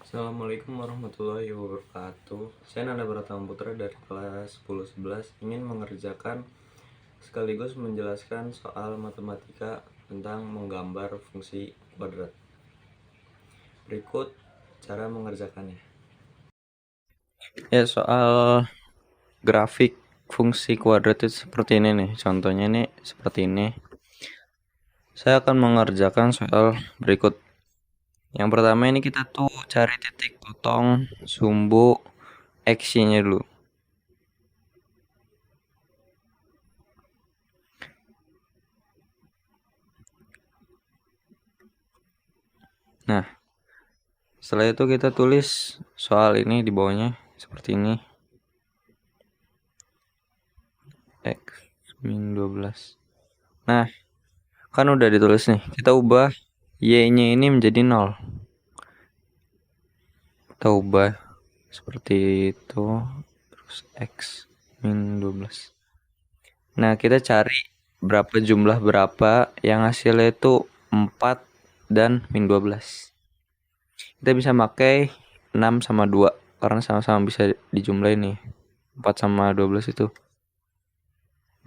Assalamualaikum warahmatullahi wabarakatuh. Saya Nanda Pratama Putra dari kelas 10-11 ingin mengerjakan sekaligus menjelaskan soal matematika tentang menggambar fungsi kuadrat. Berikut cara mengerjakannya. Ya, soal grafik fungsi kuadrat itu seperti ini nih. Contohnya nih seperti ini. Saya akan mengerjakan soal berikut. Yang pertama ini kita tuh cari titik potong sumbu X-nya dulu. Nah, setelah itu kita tulis soal ini di bawahnya seperti ini. X min 12. Nah, kan udah ditulis nih. Kita ubah Y-nya ini menjadi 0. Kita ubah seperti itu. Terus X min 12. Nah, kita cari jumlah berapa yang hasilnya itu 4 dan min 12. Kita bisa pakai 6 sama 2 karena sama-sama bisa dijumlahin nih. 4 sama 12 itu.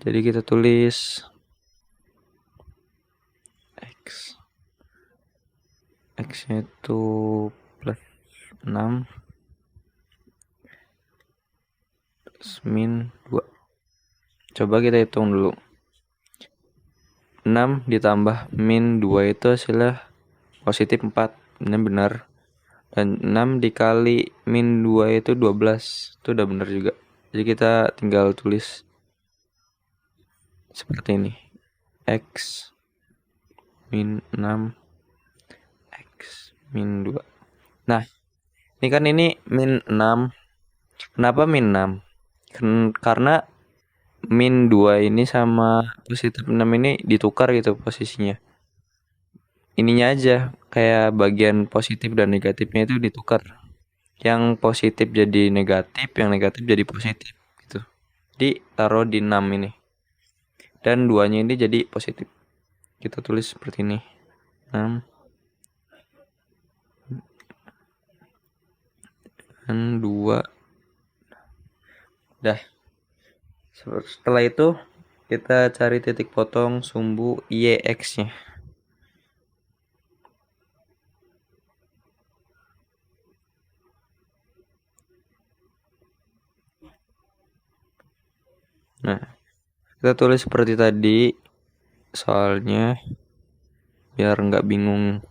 Jadi kita tulis X-nya itu plus 6 terus min 2. Coba kita hitung dulu. 6 ditambah min 2 itu hasilnya positif 4. Ini benar. Dan 6 dikali min 2 itu 12. Itu udah benar juga. Jadi kita tinggal tulis seperti ini. X min 6 X min 2. Nah, ini kan ini min 6. Kenapa min 6? Karena min 2 ini sama positif 6 ini ditukar gitu posisinya. Ininya aja kayak bagian positif dan negatifnya itu ditukar. Yang positif jadi negatif, yang negatif jadi positif gitu. Jadi taruh di 6 ini. Dan 2-nya ini jadi positif. Kita tulis seperti ini. 6 dan 2. Dah. Setelah itu kita cari titik potong sumbu YX-nya. Nah, kita tulis seperti tadi soalnya biar nggak bingung.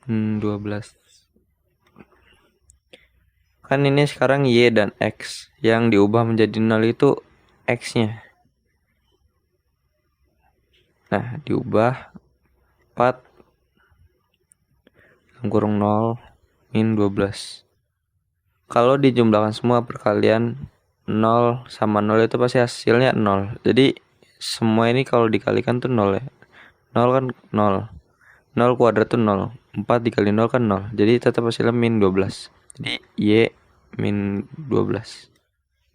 12. Kan ini sekarang Y dan X. Yang diubah menjadi 0 itu X-nya. Nah, diubah 4 kurung 0 min 12. Kalau dijumlahkan semua perkalian 0 sama 0 itu pasti hasilnya 0. Jadi semua ini kalau dikalikan tuh 0 ya. 0 kan 0. 0 kuadrat tuh 0. 4 dikali 0 kan 0. Jadi tetap hasilnya min 12. Jadi Y min 12.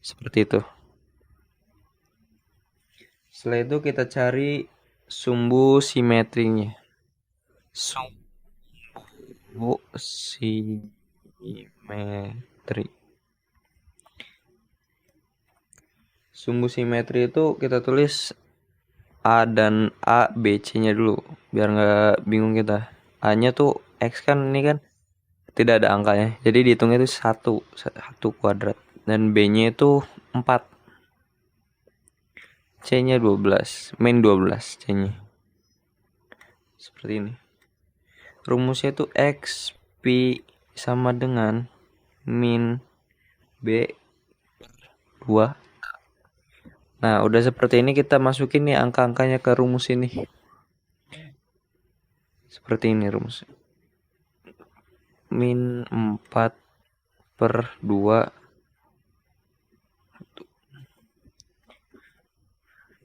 Seperti itu. Setelah itu kita cari sumbu simetrinya. Sumbu simetri. Sumbu simetri itu kita tulis A dan A, B, C-nya dulu. Biar nggak bingung kita. A-nya tuh X kan ini kan tidak ada angkanya. Jadi dihitungnya itu 1 kuadrat. Dan B-nya itu 4. C-nya 12. Min 12 C-nya. Seperti ini. Rumusnya itu X Pi sama dengan min B 2. Nah, udah seperti ini kita masukin nih angka-angkanya ke rumus ini. Seperti ini rumusnya. Min 4 per 2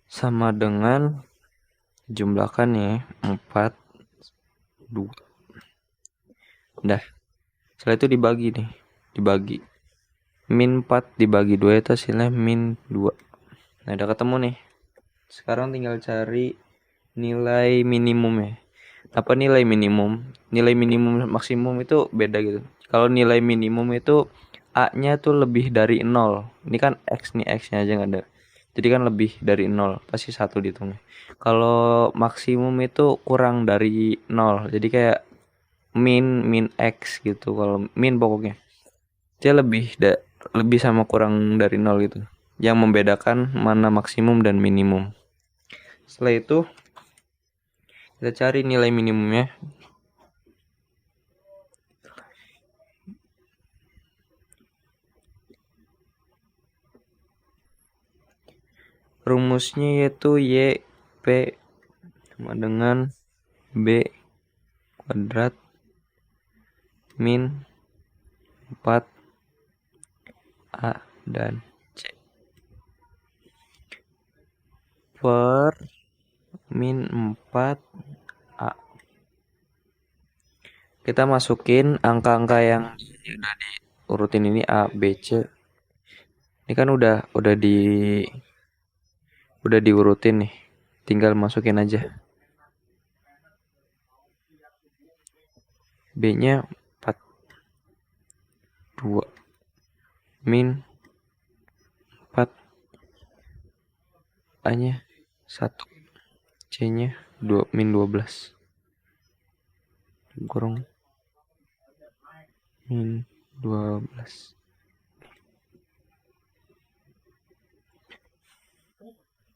sama dengan jumlahkan ya 4 2. Dah. Setelah itu dibagi nih. Dibagi. Min 4 dibagi 2 itu hasilnya min 2. Nah, udah ketemu nih. Sekarang tinggal cari nilai minimumnya. apa nilai minimum. Nilai minimum maksimum itu beda gitu. Kalau nilai minimum itu A-nya tuh lebih dari 0. Ini kan X nih, X-nya aja nggak ada. Jadi kan lebih dari 0, pasti satu dihitungnya. Kalau maksimum itu kurang dari 0. Jadi kayak min X gitu. Kalau min pokoknya. Dia lebih sama kurang dari 0 gitu. Yang membedakan mana maksimum dan minimum. Setelah itu kita cari nilai minimumnya. Rumusnya yaitu YP sama dengan B kuadrat min 4 A dan C per min 4 A. Kita masukin angka-angka yang udah diurutin ini A, B, C. Ini kan udah diurutin nih. Tinggal masukin aja. B-nya 4 2 min 4 A-nya 1 C-nya 2 min 12 kurang min 12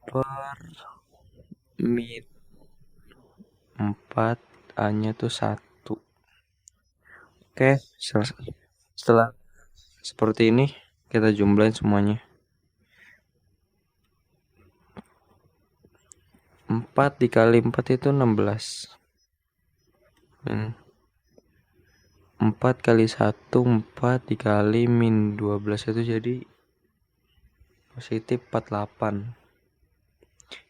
per min 4 A-nya tuh 1. Oke, setelah seperti ini kita jumlahin semuanya. 4 dikali 4 itu 16. 4 kali 1 4 dikali min 12 itu jadi positif 48.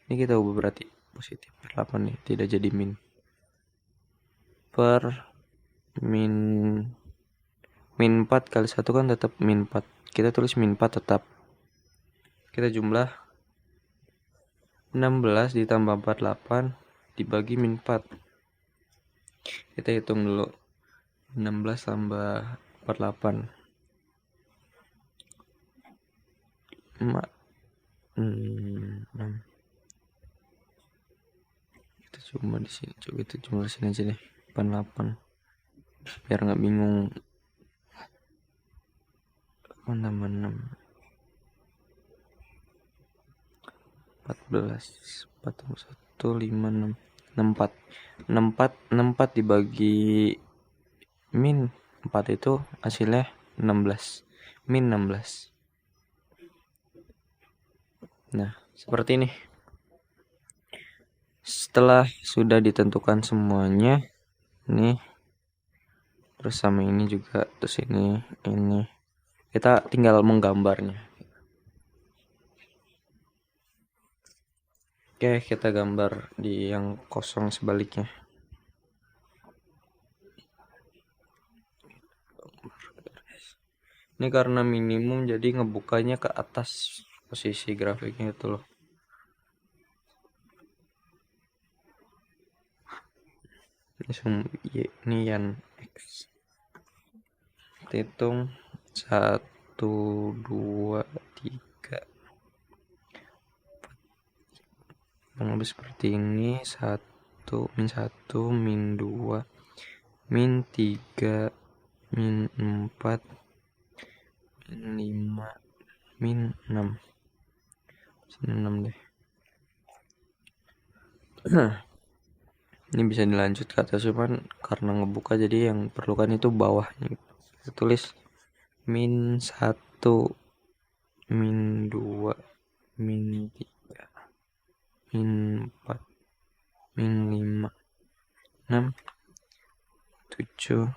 Ini kita ubah berarti positif 48 nih, tidak jadi min. Per min 4 kali 1 kan tetap min 4. Kita tulis min 4 tetap. Kita jumlah 16 ditambah 48 dibagi min 4. Kita hitung dulu. 16 tambah 48. 6. Kita cuma di sini. Coba kita jumlah sini aja deh. 48. Biar nggak bingung. 8 tambah 6. 14. 4 tambah 1 5 6. 64. 64 dibagi min 4 itu hasilnya 16. Min 16. Nah, seperti ini. Setelah sudah ditentukan semuanya, nih, terus sama ini juga, terus ini, kita tinggal menggambarnya. Oke, kita gambar di yang kosong sebaliknya. Ini karena minimum jadi ngebukanya ke atas posisi grafiknya itu loh. Ini yang X. Kita hitung 1 2 3 kurang lebih seperti ini. 1 min 1 min 2 min 3 min 4 min 5 min 6. Sini 6 deh. Ini bisa dilanjut ke atas, cuman karena ngebuka jadi yang perlukan itu bawahnya. Kita tulis min 1 min 2 min 3 min 4 min 5 6 7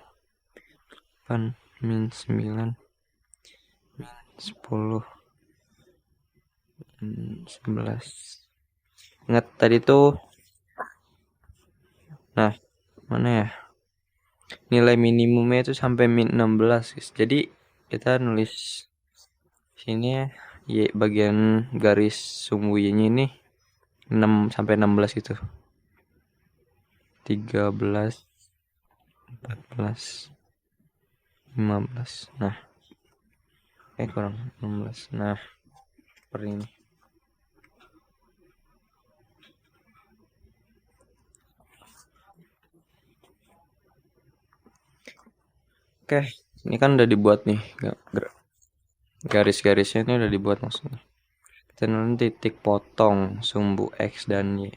8 min 9 min 10 min 11. Ingat tadi tuh, nah mana ya, nilai minimumnya itu sampai min 16 guys. Jadi kita nulis sini ya, bagian garis sumbu Y-nya ini 6 sampai 16 gitu. 13, 14, 15. Nah, kurang 16. Nah, seperti ini. Oke, ini kan udah dibuat nih. Garis-garisnya ini udah dibuat maksudnya. Kita nanti titik potong sumbu X dan Y.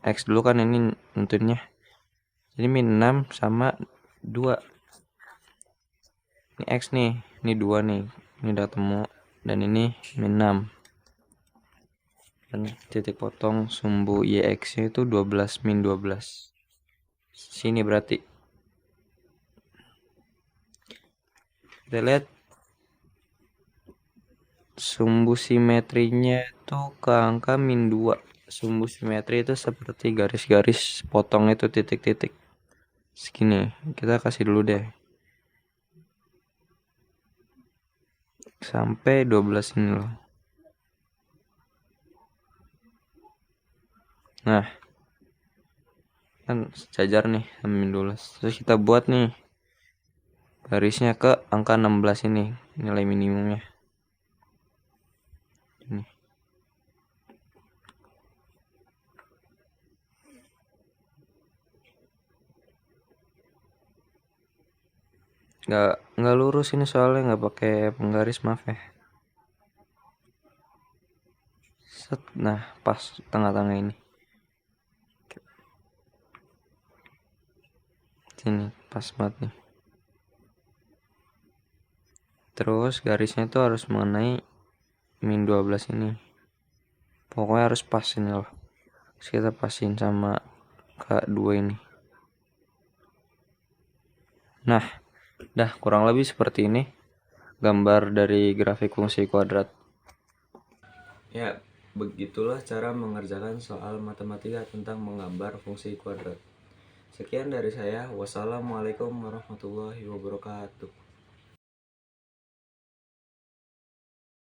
X dulu kan ini tentunya. Jadi min 6 sama 2. Ini X nih, ini 2 nih. Ini udah ketemu. Dan ini min 6. Dan titik potong sumbu YX nya itu 12 min 12. Sini berarti. Kita lihat sumbu simetrinya itu ke angka min 2. Sumbu simetri itu seperti garis-garis potong itu titik-titik. Segini, kita kasih dulu deh. Sampai 12 ini loh. Nah, kan sejajar nih sama min 12. Terus kita buat nih garisnya ke angka 16 ini, nilai minimumnya. Ini. Nggak lurus ini soalnya nggak pakai penggaris, maaf ya. Set, nah pas tengah-tengah ini. Sini pas banget nih. Terus garisnya itu harus mengenai min 12 ini. Pokoknya harus pas ini loh. Terus kita pasin sama K2 ini. Nah, dah kurang lebih seperti ini gambar dari grafik fungsi kuadrat. Ya, begitulah cara mengerjakan soal matematika tentang menggambar fungsi kuadrat. Sekian dari saya. Wassalamualaikum warahmatullahi wabarakatuh.